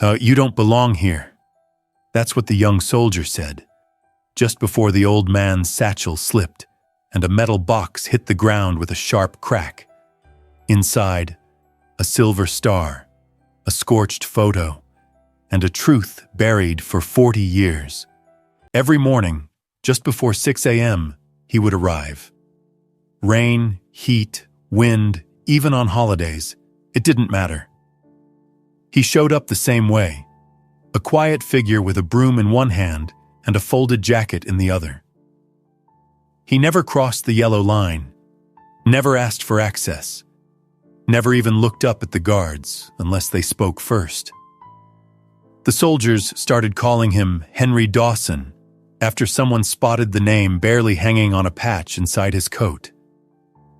You don't belong here." That's what the young soldier said, just before the old man's satchel slipped and a metal box hit the ground with a sharp crack. Inside, a silver star, a scorched photo, and a truth buried for 40 years. Every morning, just before 6 a.m., he would arrive. Rain, heat, wind, even on holidays, it didn't matter. He showed up the same way, a quiet figure with a broom in one hand and a folded jacket in the other. He never crossed the yellow line, never asked for access, never even looked up at the guards unless they spoke first. The soldiers started calling him Henry Dawson after someone spotted the name barely hanging on a patch inside his coat.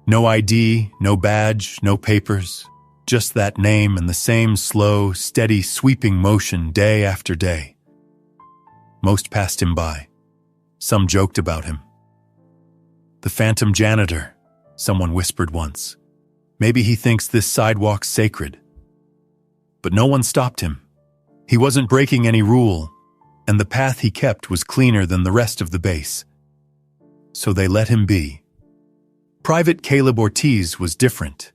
No ID, no badge, no papers, just that name and the same slow, steady, sweeping motion day after day. Most passed him by. Some joked about him. "The phantom janitor," someone whispered once. "Maybe he thinks this sidewalk's sacred." But no one stopped him. He wasn't breaking any rule, and the path he kept was cleaner than the rest of the base. So they let him be. Private Caleb Ortiz was different.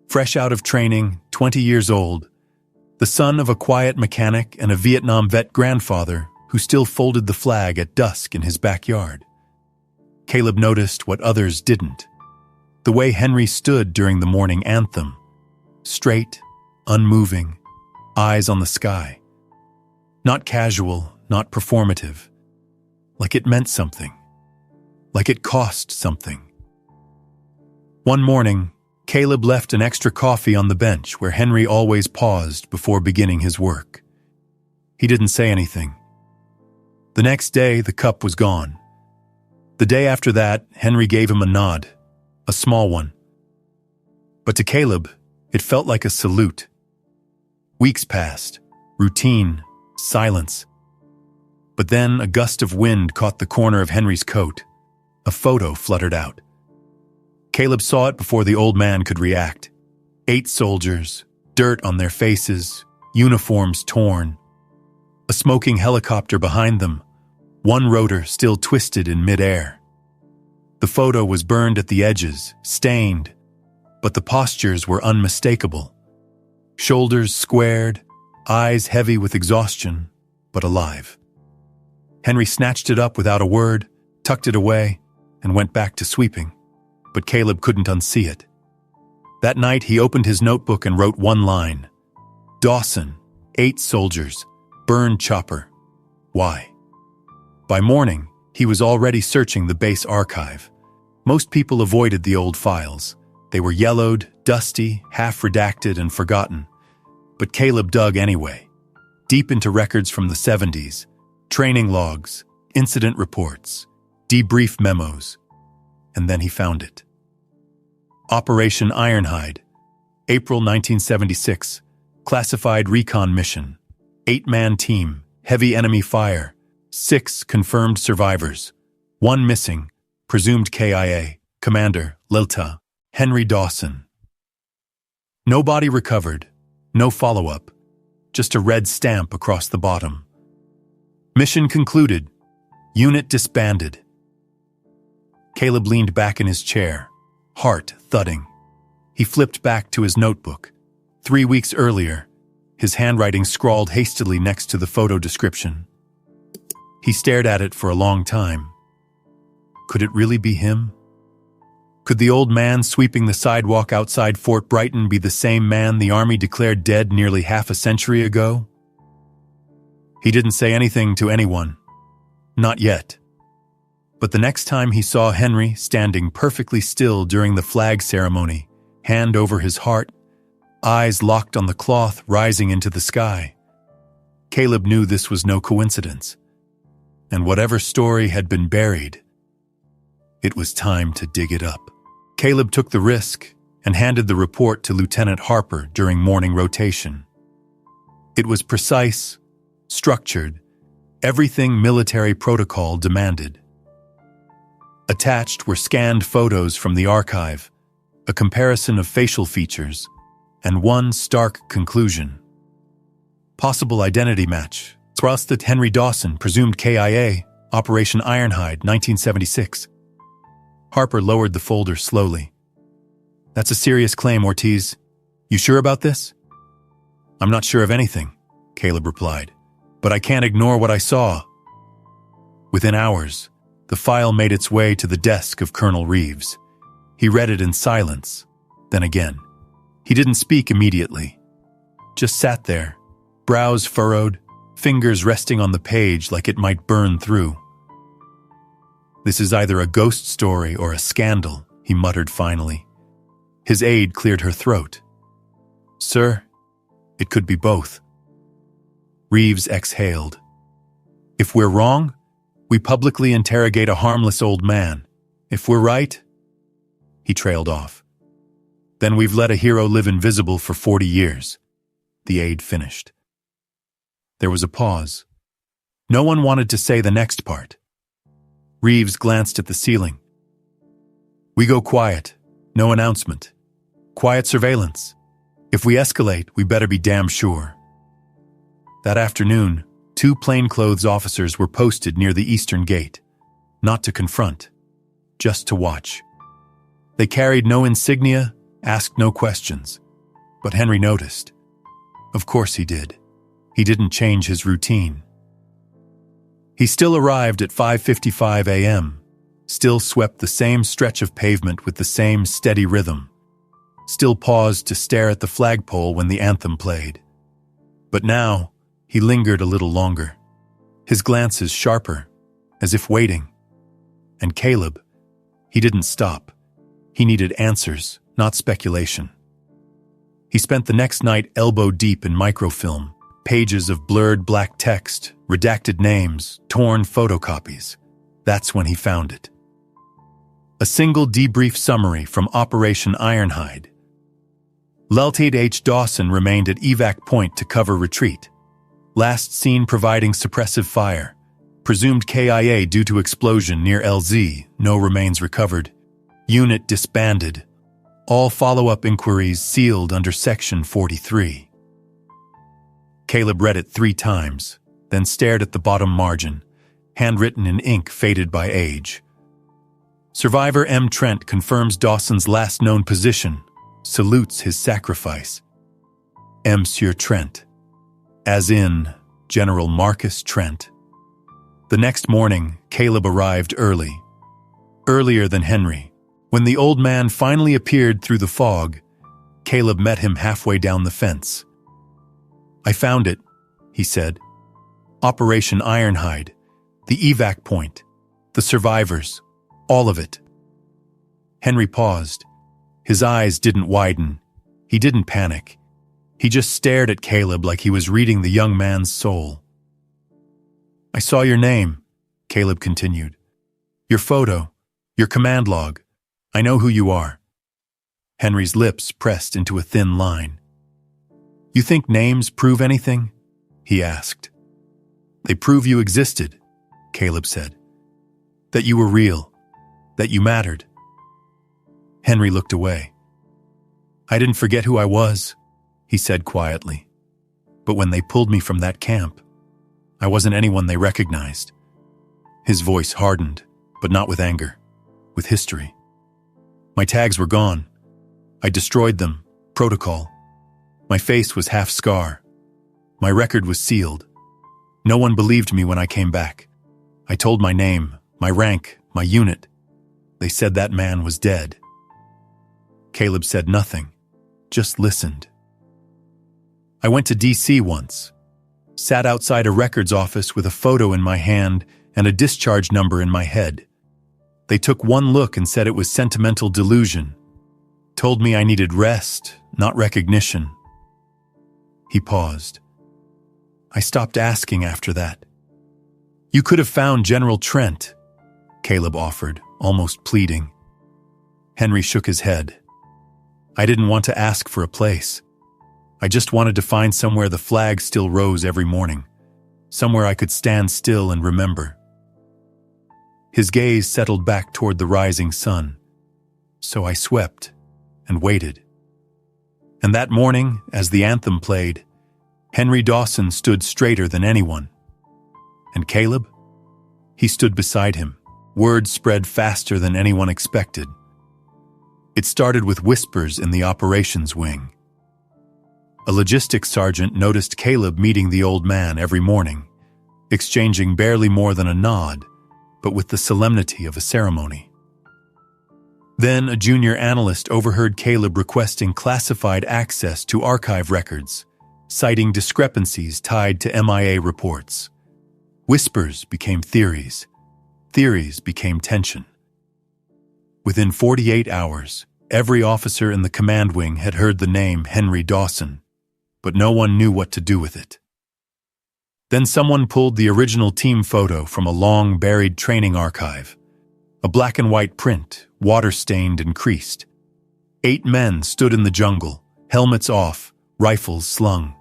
Fresh out of training, 20 years old, the son of a quiet mechanic and a Vietnam vet grandfather who still folded the flag at dusk in his backyard. Caleb noticed what others didn't. The way Henry stood during the morning anthem. Straight, unmoving, eyes on the sky. Not casual, not performative. Like it meant something. Like it cost something. One morning, Caleb left an extra coffee on the bench where Henry always paused before beginning his work. He didn't say anything. The next day, the cup was gone. The day after that, Henry gave him a nod, a small one. But to Caleb, it felt like a salute. Weeks passed, routine, silence. But then a gust of wind caught the corner of Henry's coat. A photo fluttered out. Caleb saw it before the old man could react. 8 soldiers, dirt on their faces, uniforms torn. A smoking helicopter behind them, one rotor still twisted in midair. The photo was burned at the edges, stained, but the postures were unmistakable. Shoulders squared, eyes heavy with exhaustion, but alive. Henry snatched it up without a word, tucked it away, and went back to sweeping. But Caleb couldn't unsee it. That night, he opened his notebook and wrote one line. Dawson, 8 soldiers, burned chopper. Why? By morning, he was already searching the base archive. Most people avoided the old files. They were yellowed, dusty, half-redacted, and forgotten. But Caleb dug anyway, deep into records from the 70s, training logs, incident reports, debrief memos. And then he found it. Operation Ironhide, April 1976, classified recon mission, 8-man team, heavy enemy fire, 6 confirmed survivors, 1 missing, presumed KIA, Commander, Lilta, Henry Dawson. No body recovered, no follow-up, just a red stamp across the bottom. Mission concluded, unit disbanded. Caleb leaned back in his chair, heart thudding. He flipped back to his notebook. 3 weeks earlier, his handwriting scrawled hastily next to the photo description. He stared at it for a long time. Could it really be him? Could the old man sweeping the sidewalk outside Fort Brighton be the same man the Army declared dead nearly half a century ago? He didn't say anything to anyone. Not yet. But the next time he saw Henry standing perfectly still during the flag ceremony, hand over his heart, eyes locked on the cloth rising into the sky, Caleb knew this was no coincidence. And whatever story had been buried, it was time to dig it up. Caleb took the risk and handed the report to Lieutenant Harper during morning rotation. It was precise, structured, everything military protocol demanded. Attached were scanned photos from the archive, a comparison of facial features, and one stark conclusion. Possible identity match. Thrusted Henry Dawson, presumed KIA, Operation Ironhide, 1976. Harper lowered the folder slowly. That's a serious claim, Ortiz. You sure about this? I'm not sure of anything, Caleb replied, but I can't ignore what I saw. Within hours, the file made its way to the desk of Colonel Reeves. He read it in silence, then again. He didn't speak immediately. Just sat there, brows furrowed, fingers resting on the page like it might burn through. This is either a ghost story or a scandal, he muttered finally. His aide cleared her throat. Sir, it could be both. Reeves exhaled. If we're wrong, we publicly interrogate a harmless old man. If we're right, he trailed off. Then we've let a hero live invisible for 40 years, the aide finished. There was a pause. No one wanted to say the next part. Reeves glanced at the ceiling. We go quiet, no announcement. Quiet surveillance. If we escalate, we better be damn sure. That afternoon, 2 plainclothes officers were posted near the eastern gate, not to confront, just to watch. They carried no insignia, asked no questions, but Henry noticed. Of course he did. He didn't change his routine. He still arrived at 5:55 a.m., still swept the same stretch of pavement with the same steady rhythm, still paused to stare at the flagpole when the anthem played. But now, he lingered a little longer, his glances sharper, as if waiting. And Caleb, he didn't stop. He needed answers, not speculation. He spent the next night elbow deep in microfilm, pages of blurred black text, redacted names, torn photocopies. That's when he found it. A single debrief summary from Operation Ironhide. Lieutenant H. Dawson remained at evac point to cover retreat. Last seen providing suppressive fire. Presumed KIA due to explosion near LZ, no remains recovered. Unit disbanded. All follow-up inquiries sealed under Section 43. Caleb read it 3 times, then stared at the bottom margin, handwritten in ink faded by age. Survivor M. Trent confirms Dawson's last known position, salutes his sacrifice. Monsieur Trent, as in General Marcus Trent. The next morning, Caleb arrived early, earlier than Henry. When the old man finally appeared through the fog, Caleb met him halfway down the fence. I found it, he said. Operation Ironhide, the evac point, the survivors, all of it. Henry paused. His eyes didn't widen. He didn't panic. He just stared at Caleb like he was reading the young man's soul. I saw your name, Caleb continued. Your photo, your command log. I know who you are. Henry's lips pressed into a thin line. You think names prove anything? He asked. They prove you existed, Caleb said. That you were real, that you mattered. Henry looked away. I didn't forget who I was, he said quietly. But when they pulled me from that camp, I wasn't anyone they recognized. His voice hardened, but not with anger, with history. My tags were gone. I destroyed them, protocol. My face was half scar. My record was sealed. No one believed me when I came back. I told my name, my rank, my unit. They said that man was dead. Caleb said nothing, just listened. I went to D.C. once, sat outside a records office with a photo in my hand and a discharge number in my head. They took one look and said it was sentimental delusion, told me I needed rest, not recognition. He paused. I stopped asking after that. You could have found General Trent, Caleb offered, almost pleading. Henry shook his head. I didn't want to ask for a place. I just wanted to find somewhere the flag still rose every morning, somewhere I could stand still and remember. His gaze settled back toward the rising sun, so I swept and waited. And that morning, as the anthem played, Henry Dawson stood straighter than anyone. And Caleb? He stood beside him. Word spread faster than anyone expected. It started with whispers in the operations wing. A logistics sergeant noticed Caleb meeting the old man every morning, exchanging barely more than a nod, but with the solemnity of a ceremony. Then a junior analyst overheard Caleb requesting classified access to archive records, citing discrepancies tied to MIA reports. Whispers became theories. Theories became tension. Within 48 hours, every officer in the command wing had heard the name Henry Dawson, but no one knew what to do with it. Then someone pulled the original team photo from a long-buried training archive, a black-and-white print, water-stained and creased. 8 men stood in the jungle, helmets off, rifles slung.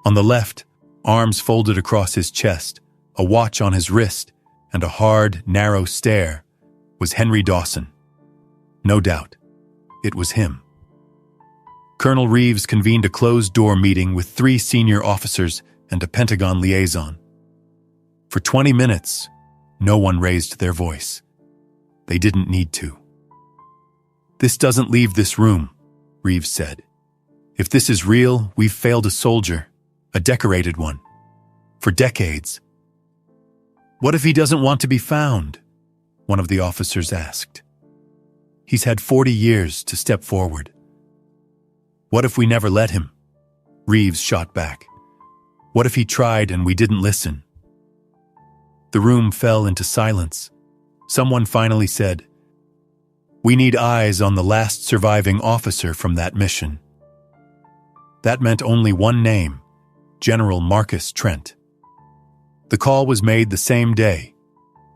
On the left, arms folded across his chest, a watch on his wrist, and a hard, narrow stare, was Henry Dawson. No doubt, it was him. Colonel Reeves convened a closed-door meeting with 3 senior officers and a Pentagon liaison. For 20 minutes, no one raised their voice. They didn't need to. "This doesn't leave this room," Reeves said. "If this is real, we've failed a soldier, a decorated one, for decades." "What if he doesn't want to be found?" one of the officers asked. "He's had 40 years to step forward." "What if we never let him?" Reeves shot back. "What if he tried and we didn't listen?" The room fell into silence. Someone finally said, "We need eyes on the last surviving officer from that mission." That meant only one name, General Marcus Trent. The call was made the same day.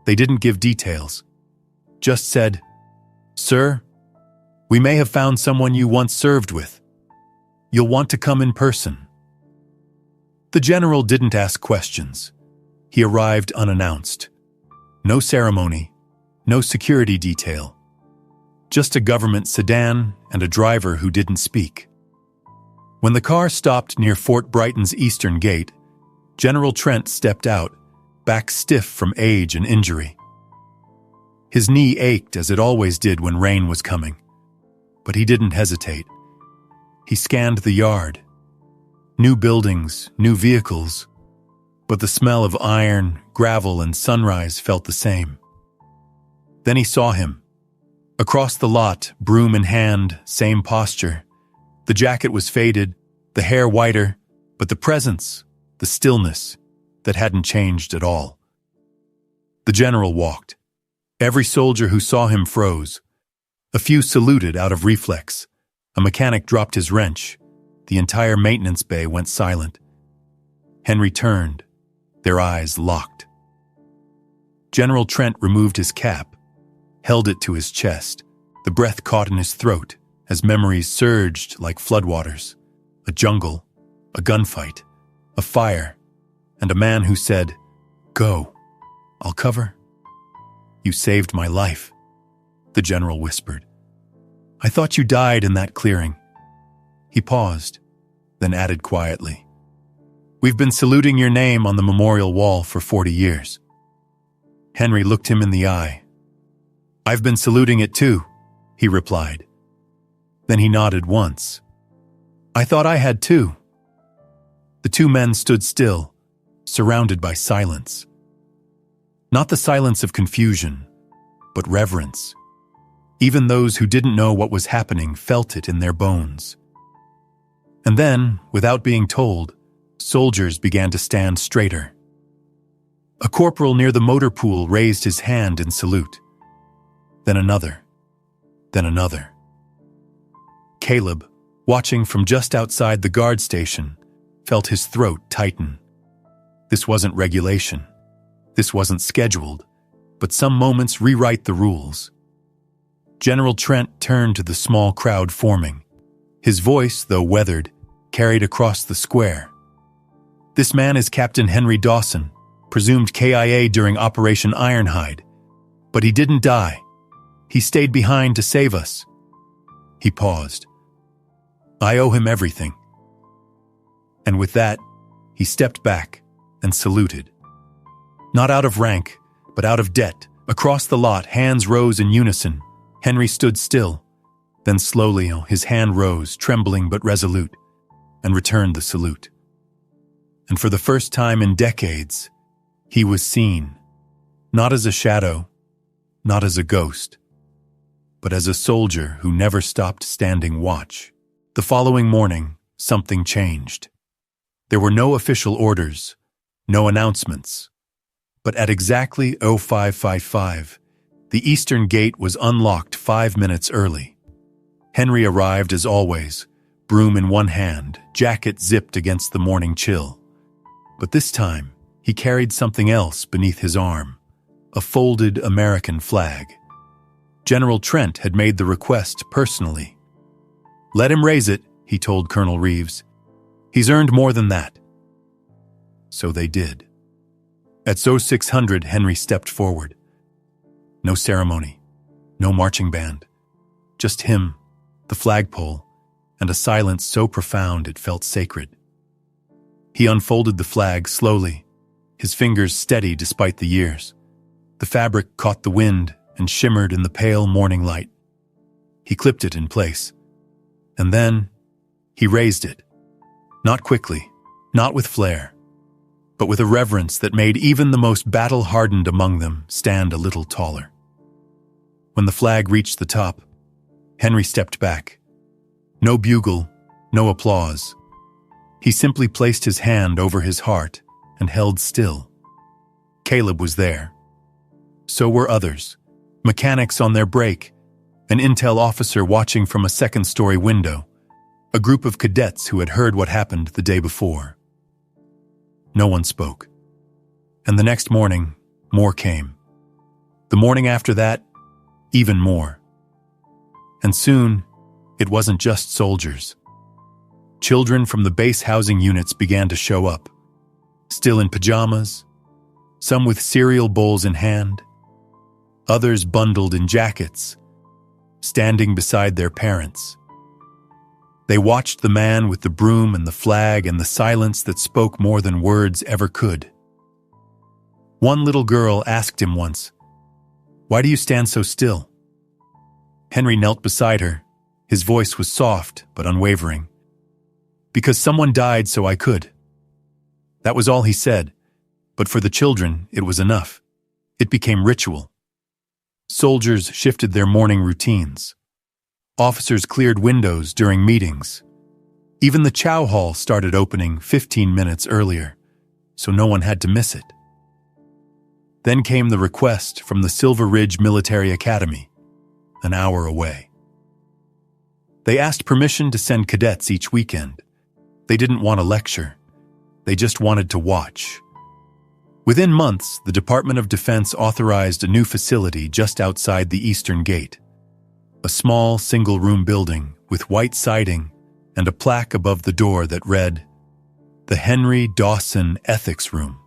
They didn't give details. Just said, "Sir, we may have found someone you once served with. You'll want to come in person." The general didn't ask questions. He arrived unannounced. No ceremony, no security detail. Just a government sedan and a driver who didn't speak. When the car stopped near Fort Brighton's eastern gate, General Trent stepped out, back stiff from age and injury. His knee ached as it always did when rain was coming, but he didn't hesitate. He scanned the yard. New buildings, new vehicles, but the smell of iron, gravel, and sunrise felt the same. Then he saw him. Across the lot, broom in hand, same posture. The jacket was faded, the hair whiter, but the presence, the stillness, that hadn't changed at all. The general walked. Every soldier who saw him froze. A few saluted out of reflex. A mechanic dropped his wrench. The entire maintenance bay went silent. Henry turned. Their eyes locked. General Trent removed his cap, held it to his chest. The breath caught in his throat as memories surged like floodwaters. A jungle, a gunfight, a fire, and a man who said, "Go, I'll cover." "You saved my life," the general whispered. "I thought you died in that clearing." He paused, then added quietly, "We've been saluting your name on the memorial wall for 40 years. Henry looked him in the eye. "I've been saluting it too," he replied. Then he nodded once. "I thought I had too." The 2 men stood still, surrounded by silence. Not the silence of confusion, but reverence. Even those who didn't know what was happening felt it in their bones. And then, without being told, soldiers began to stand straighter. A corporal near the motor pool raised his hand in salute. Then another. Then another. Caleb, watching from just outside the guard station, felt his throat tighten. This wasn't regulation. This wasn't scheduled, but some moments rewrite the rules. General Trent turned to the small crowd forming. His voice, though weathered, carried across the square. "This man is Captain Henry Dawson, presumed KIA during Operation Ironhide. But he didn't die. He stayed behind to save us." He paused. "I owe him everything." And with that, he stepped back and saluted. Not out of rank, but out of debt. Across the lot, hands rose in unison. Henry stood still. Then slowly, his hand rose, trembling but resolute, and returned the salute. And for the first time in decades, he was seen, not as a shadow, not as a ghost, but as a soldier who never stopped standing watch. The following morning, something changed. There were no official orders, no announcements. But at exactly 0555, the eastern gate was unlocked 5 minutes early. Henry arrived as always, broom in one hand, jacket zipped against the morning chill. But this time, he carried something else beneath his arm, a folded American flag. General Trent had made the request personally. "Let him raise it," he told Colonel Reeves. "He's earned more than that." So they did. At 0600, Henry stepped forward. No ceremony, no marching band, just him, the flagpole, and a silence so profound it felt sacred. He unfolded the flag slowly, his fingers steady despite the years. The fabric caught the wind and shimmered in the pale morning light. He clipped it in place. And then, he raised it. Not quickly, not with flair, but with a reverence that made even the most battle-hardened among them stand a little taller. When the flag reached the top, Henry stepped back. No bugle, no applause. He simply placed his hand over his heart and held still. Caleb was there. So were others, mechanics on their break, an intel officer watching from a second-story window, a group of cadets who had heard what happened the day before. No one spoke. And the next morning, more came. The morning after that, even more. And soon, it wasn't just soldiers. Children from the base housing units began to show up, still in pajamas, some with cereal bowls in hand, others bundled in jackets, standing beside their parents. They watched the man with the broom and the flag and the silence that spoke more than words ever could. One little girl asked him once, "Why do you stand so still?" Henry knelt beside her. His voice was soft but unwavering. "Because someone died so I could." That was all he said, but for the children it was enough. It became ritual. Soldiers shifted their morning routines. Officers cleared windows during meetings. Even the chow hall started opening 15 minutes earlier, so no one had to miss it. Then came the request from the Silver Ridge Military Academy, an hour away. They asked permission to send cadets each weekend. They didn't want a lecture. They just wanted to watch. Within months, the Department of Defense authorized a new facility just outside the Eastern Gate. A small, single-room building with white siding and a plaque above the door that read, "The Henry Dawson Ethics Room."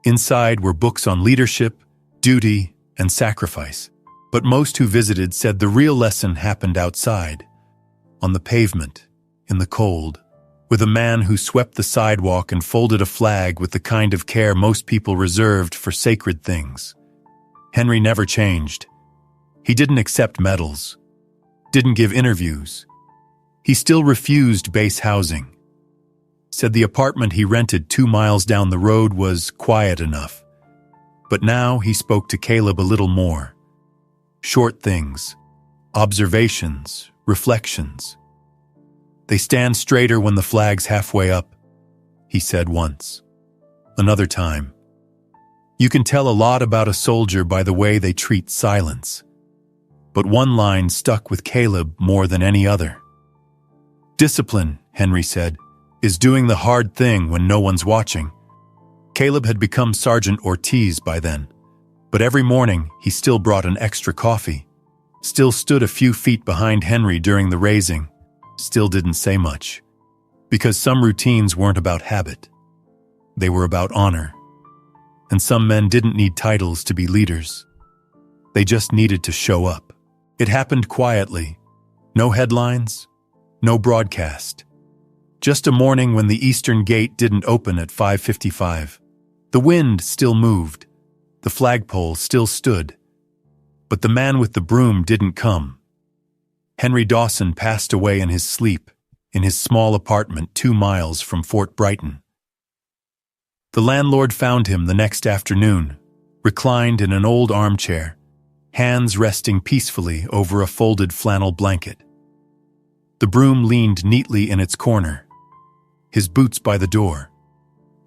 Inside were books on leadership, duty, and sacrifice. But most who visited said the real lesson happened outside, on the pavement, in the cold, with a man who swept the sidewalk and folded a flag with the kind of care most people reserved for sacred things. Henry never changed. He didn't accept medals, didn't give interviews. He still refused base housing. Said the apartment he rented 2 miles down the road was quiet enough. But now he spoke to Caleb a little more. Short things, observations, reflections. "They stand straighter when the flag's halfway up," he said once. Another time, "You can tell a lot about a soldier by the way they treat silence." But one line stuck with Caleb more than any other. "Discipline," Henry said, "is doing the hard thing when no one's watching." Caleb had become Sergeant Ortiz by then, but every morning he still brought an extra coffee, still stood a few feet behind Henry during the raising, still didn't say much, because some routines weren't about habit. They were about honor. And some men didn't need titles to be leaders. They just needed to show up. It happened quietly. No headlines, no broadcast. Just a morning when the eastern gate didn't open at 5:55. The wind still moved. The flagpole still stood. But the man with the broom didn't come. Henry Dawson passed away in his sleep, in his small apartment 2 miles from Fort Brighton. The landlord found him the next afternoon, reclined in an old armchair, hands resting peacefully over a folded flannel blanket. The broom leaned neatly in its corner, his boots by the door,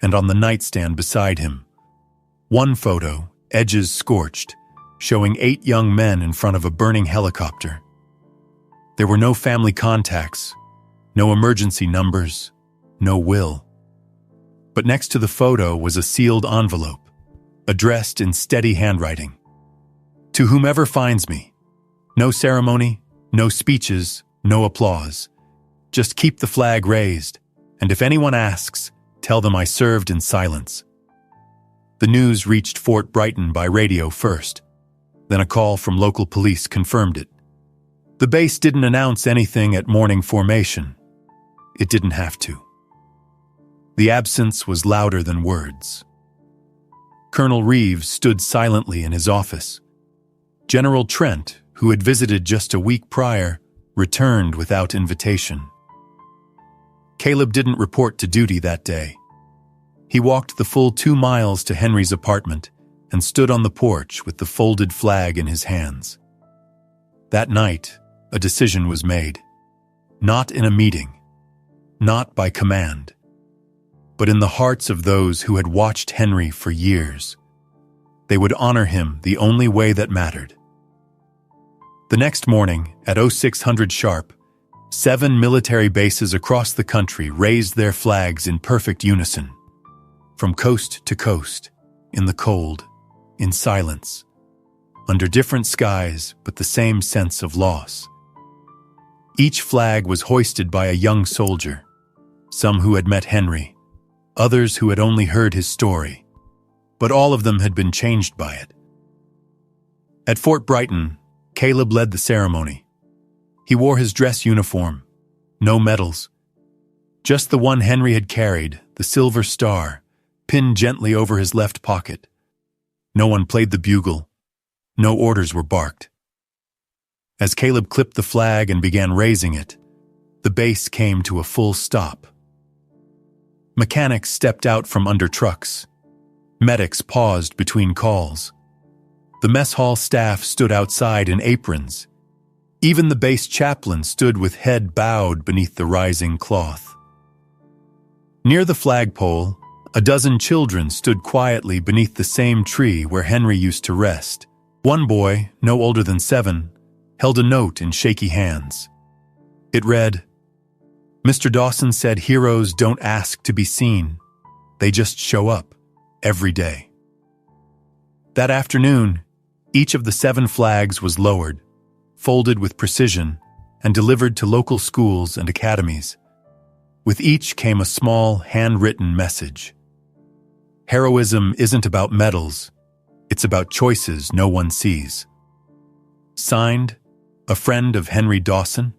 and on the nightstand beside him. One photo, edges scorched, showing 8 young men in front of a burning helicopter. There were no family contacts, no emergency numbers, no will. But next to the photo was a sealed envelope, addressed in steady handwriting. To whomever finds me. No ceremony, no speeches, no applause. Just keep the flag raised, and if anyone asks, tell them I served in silence. The news reached Fort Brighton by radio first. Then a call from local police confirmed it. The base didn't announce anything at morning formation. It didn't have to. The absence was louder than words. Colonel Reeves stood silently in his office. General Trent, who had visited just a week prior, returned without invitation. Caleb didn't report to duty that day. He walked the full 2 miles to Henry's apartment and stood on the porch with the folded flag in his hands. That night, a decision was made. Not in a meeting, not by command, but in the hearts of those who had watched Henry for years. They would honor him the only way that mattered. The next morning, at 0600 sharp, 7 military bases across the country raised their flags in perfect unison. From coast to coast, in the cold, in silence, under different skies but the same sense of loss. Each flag was hoisted by a young soldier, some who had met Henry, others who had only heard his story, but all of them had been changed by it. At Fort Brighton, Caleb led the ceremony. He wore his dress uniform, no medals, just the one Henry had carried, the silver star, pinned gently over his left pocket. No one played the bugle. No orders were barked. As Caleb clipped the flag and began raising it, the base came to a full stop. Mechanics stepped out from under trucks. Medics paused between calls. The mess hall staff stood outside in aprons. Even the base chaplain stood with head bowed beneath the rising cloth. Near the flagpole, a dozen children stood quietly beneath the same tree where Henry used to rest. One boy, no older than 7, held a note in shaky hands. It read, "Mr. Dawson said heroes don't ask to be seen. They just show up, every day." That afternoon, each of the 7 flags was lowered, folded with precision, and delivered to local schools and academies. With each came a small, handwritten message. Heroism isn't about medals, it's about choices no one sees. Signed, a friend of Henry Dawson.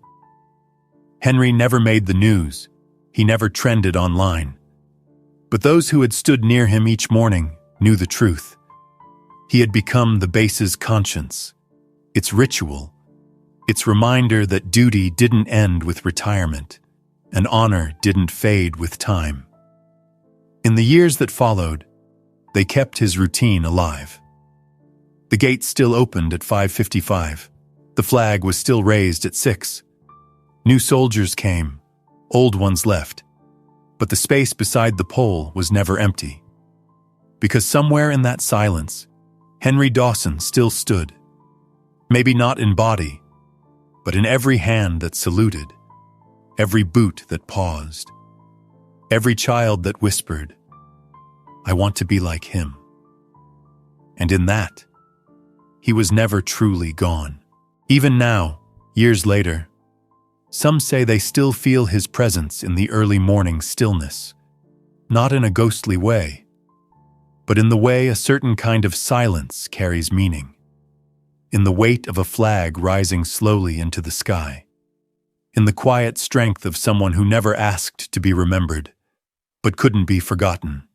Henry never made the news, he never trended online. But those who had stood near him each morning knew the truth. He had become the base's conscience, its ritual, its reminder that duty didn't end with retirement, and honor didn't fade with time. In the years that followed, they kept his routine alive. The gate still opened at 5:55. The flag was still raised at 6. New soldiers came, old ones left, but the space beside the pole was never empty. Because somewhere in that silence, Henry Dawson still stood. Maybe not in body, but in every hand that saluted, every boot that paused, every child that whispered, "I want to be like him." And in that, he was never truly gone. Even now, years later, some say they still feel his presence in the early morning stillness, not in a ghostly way, but in the way a certain kind of silence carries meaning, in the weight of a flag rising slowly into the sky, in the quiet strength of someone who never asked to be remembered, but couldn't be forgotten.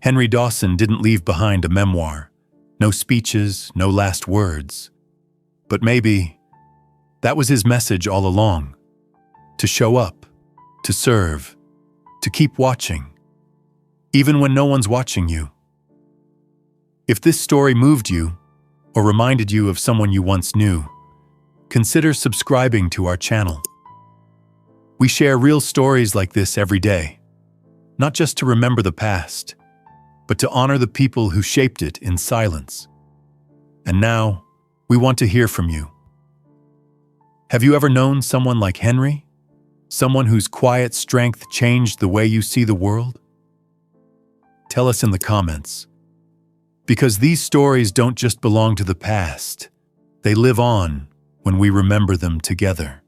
Henry Dawson didn't leave behind a memoir, no speeches, no last words. But maybe that was his message all along: to show up, to serve, to keep watching, even when no one's watching you. If this story moved you, or reminded you of someone you once knew, consider subscribing to our channel. We share real stories like this every day, not just to remember the past, but to honor the people who shaped it in silence. And now, we want to hear from you. Have you ever known someone like Henry? Someone whose quiet strength changed the way you see the world? Tell us in the comments. Because these stories don't just belong to the past, they live on when we remember them together.